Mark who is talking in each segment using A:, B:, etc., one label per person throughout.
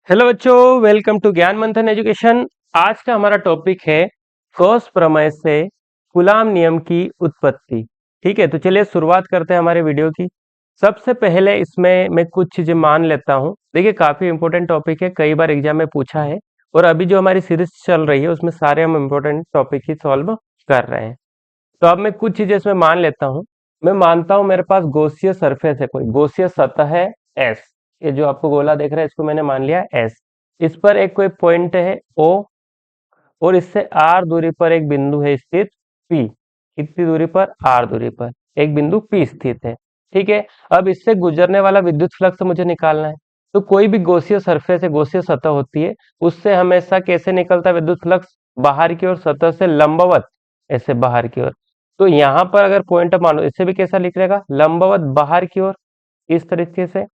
A: Hello बच्चों, welcome to ज्ञान मंथन एजुकेशन। आज का हमारा टॉपिक है गॉस प्रमेय से कूलाम नियम की उत्पत्ति। ठीक है, तो चलिए शुरुआत करते हैं हमारे वीडियो की। सबसे पहले इसमें मैं कुछ चीजें मान लेता हूं। देखिए, काफी इंपॉर्टेंट टॉपिक है, कई बार एग्जाम में पूछा है और अभी जो हमारी सीरीज चल रही है उसमें सारे हम इंपॉर्टेंट टॉपिक ही सॉल्व कर रहे हैं। तो अब मैं कुछ चीजें इसमें मान लेता हूँ। मैं मानता हूँ मेरे पास गॉसियन सरफेस है, कोई गॉसियन सतह है एस। ये जो आपको गोला देख रहा है इसको मैंने मान लिया एस। इस पर एक कोई पॉइंट है ओ और इससे आर दूरी पर एक बिंदु है स्थित पी। कितनी दूरी पर? आर दूरी पर एक बिंदु पी स्थित है। ठीक है, अब इससे गुजरने वाला विद्युत फ्लक्स मुझे निकालना है। तो कोई भी गॉसियन सरफेस है, गॉसियन सतह होती है, उससे हमेशा कैसे निकलता है विद्युत फ्लक्स? बाहर की ओर, सतह से लंबवत, ऐसे बाहर की ओर। तो यहाँ पर अगर पॉइंट मानो, इससे भी कैसा लिख रहेगा? लंबवत बाहर की ओर, इस तरीके से।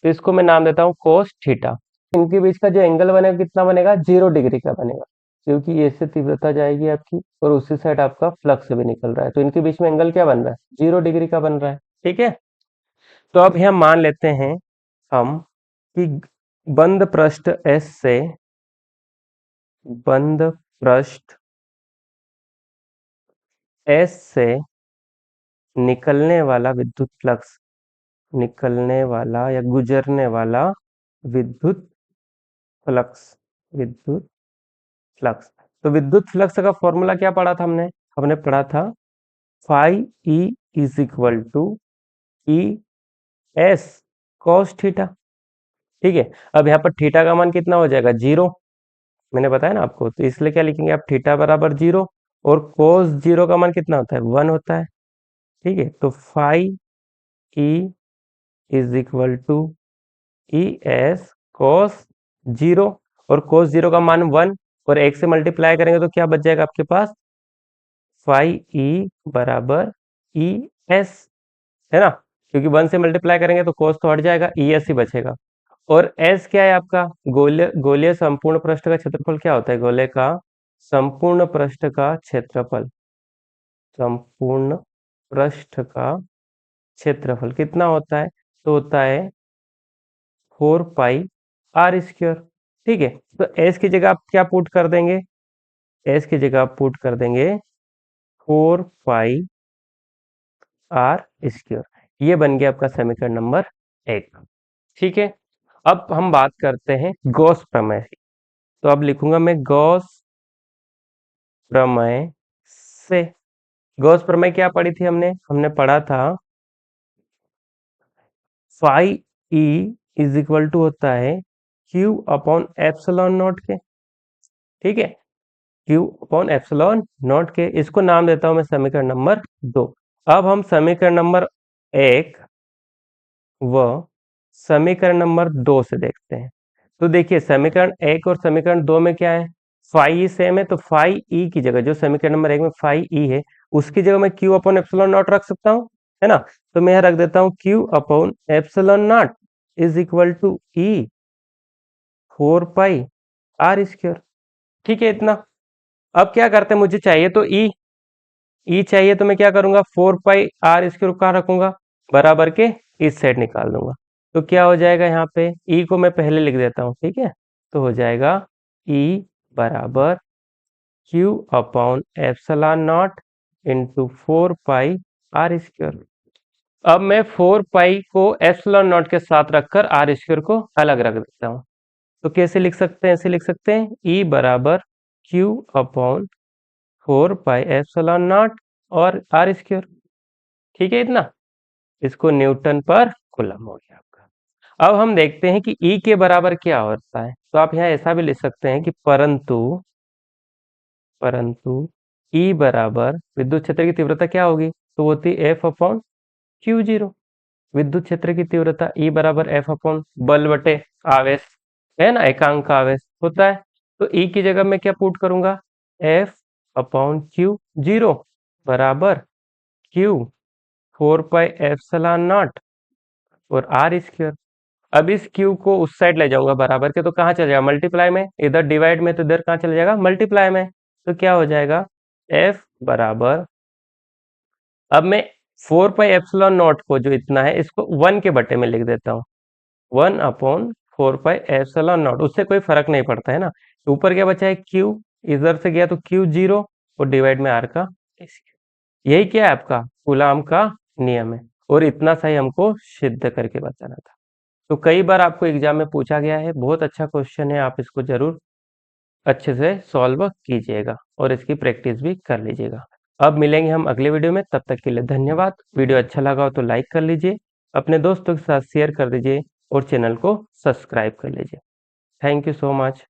A: तो इसको मैं नाम देता हूँ कोस थीटा। इनके बीच का जो एंगल बनेगा कितना बनेगा? 0 डिग्री का बनेगा, क्योंकि ये से तीव्रता जाएगी आपकी और उसी साइड आपका फ्लक्स भी निकल रहा है, तो इनके बीच में एंगल क्या बन रहा है? 0 डिग्री का बन रहा है। ठीक है, तो अब यहाँ मान लेते हैं हम कि बंद पृष्ठ एस से, बंद पृष्ठ एस से निकलने वाला विद्युत फ्लक्स, निकलने वाला या गुजरने वाला विद्युत फ्लक्स, विद्युत फ्लक्स। तो विद्युत फ्लक्स का फॉर्मूला क्या पढ़ा था हमने? हमने पढ़ा था phi E is equal to E S cos theta. ठीक है, अब यहाँ पर थीटा का मान कितना हो जाएगा? 0। मैंने बताया ना आपको, तो इसलिए क्या लिखेंगे आप? थीटा बराबर 0 और कोस 0 का मान कितना होता है? 1 होता है। ठीक है, तो phi E is equal to E S cos 0 और कोस 0 का मान 1 और 1 से मल्टीप्लाई करेंगे तो क्या बच जाएगा आपके पास? फाई ई बराबर ई एस, है ना? क्योंकि 1 से मल्टीप्लाई करेंगे तो कोस तो हट जाएगा, ई एस ही बचेगा। और एस क्या है आपका? गोले गोलीय संपूर्ण पृष्ठ का क्षेत्रफल क्या होता है? गोले का संपूर्ण पृष्ठ का क्षेत्रफल, संपूर्ण पृष्ठ का क्षेत्रफल कितना होता है? तो होता है 4 पाई r²। ठीक है, तो एस की जगह आप क्या पुट कर देंगे? एस की जगह आप पुट कर देंगे 4 पाई r²। ये बन गया आपका समीकरण नंबर 1। ठीक है, अब हम बात करते हैं गॉस प्रमेय की। तो अब लिखूंगा मैं गॉस प्रमेय से। गॉस प्रमेय क्या पढ़ी थी हमने? हमने पढ़ा था phi E is equal to होता है क्यू अपॉन एप्सिलॉन नॉट के। ठीक है, क्यू अपॉन एप्सिलॉन नॉट के। इसको नाम देता हूं मैं समीकरण नंबर 2। अब हम समीकरण नंबर 1 व समीकरण नंबर 2 से देखते हैं। तो देखिए, समीकरण 1 और समीकरण 2 में क्या है? फाई ई सेम है, तो फाई ई की जगह, जो समीकरण नंबर 1 में फाई ई है, उसकी जगह मैं क्यू अपॉन एप्सिलॉन नॉट रख सकता हूँ, है ना? तो मैं यहाँ रख देता हूँ Q upon epsilon naught is equal to E 4 pi r²। ठीक है, इतना। अब क्या करते हैं, मुझे चाहिए तो ई चाहिए, तो मैं क्या करूंगा? 4 पाई r² कहाँ रखूंगा? बराबर के इस साइड निकाल दूंगा। तो क्या हो जाएगा यहाँ पे? ई को मैं पहले लिख देता हूँ, ठीक है? तो हो जाएगा ई बराबर Q upon epsilon not into 4 pi r²। अब मैं 4 पाई को एप्सिलॉन नॉट के साथ रखकर r² को अलग रख देता हूँ। तो कैसे लिख सकते हैं? ऐसे लिख सकते हैं ई बराबर Q upon 4 pi epsilon not और r²। ठीक है, इतना। इसको न्यूटन पर कूलम हो गया आपका। अब हम देखते हैं कि ई के बराबर क्या होता है। तो आप यहाँ ऐसा भी लिख सकते हैं कि परंतु परंतु ई बराबर विद्युत क्षेत्र की तीव्रता क्या होगी? तो होती एफ अपॉन क्यू 0। विद्युत क्षेत्र की तीव्रता ई बराबर एफ अपॉन बल बटे आवेश, है ना? एकांक आवेश होता है। तो ई की जगह मैं क्या पुट करूंगा? एफ अपॉन क्यू 0 बराबर क्यू 4 पाई एप्सिलॉन नॉट और r²। अब इस क्यू को उस साइड ले जाऊंगा बराबर के, तो कहाँ चले जाएगा? मल्टीप्लाई में। इधर डिवाइड में, तो इधर कहाँ चले जाएगा? मल्टीप्लाई में। तो क्या हो जाएगा? एफ बराबर, अब मैं 4 पाई एप्सिलॉन नॉट को जो इतना है इसको 1 के बटे में लिख देता हूँ, 1 अपॉन 4 पाई एप्सिलॉन नॉट, उससे कोई फर्क नहीं पड़ता है ना। ऊपर क्या बचा है Q, इधर से गया तो Q 0 और डिवाइड में R का SQ। यही क्या है आपका कूलाम का नियम है, और इतना सही हमको सिद्ध करके बताना था। तो कई बार आपको एग्जाम में पूछा गया है, बहुत अच्छा क्वेश्चन है, आप इसको जरूर अच्छे से सॉल्व कीजिएगा और इसकी प्रैक्टिस भी कर लीजिएगा। अब मिलेंगे हम अगले वीडियो में, तब तक के लिए धन्यवाद। वीडियो अच्छा लगा हो तो लाइक कर लीजिए, अपने दोस्तों के साथ शेयर कर दीजिए और चैनल को सब्सक्राइब कर लीजिए। Thank you so much.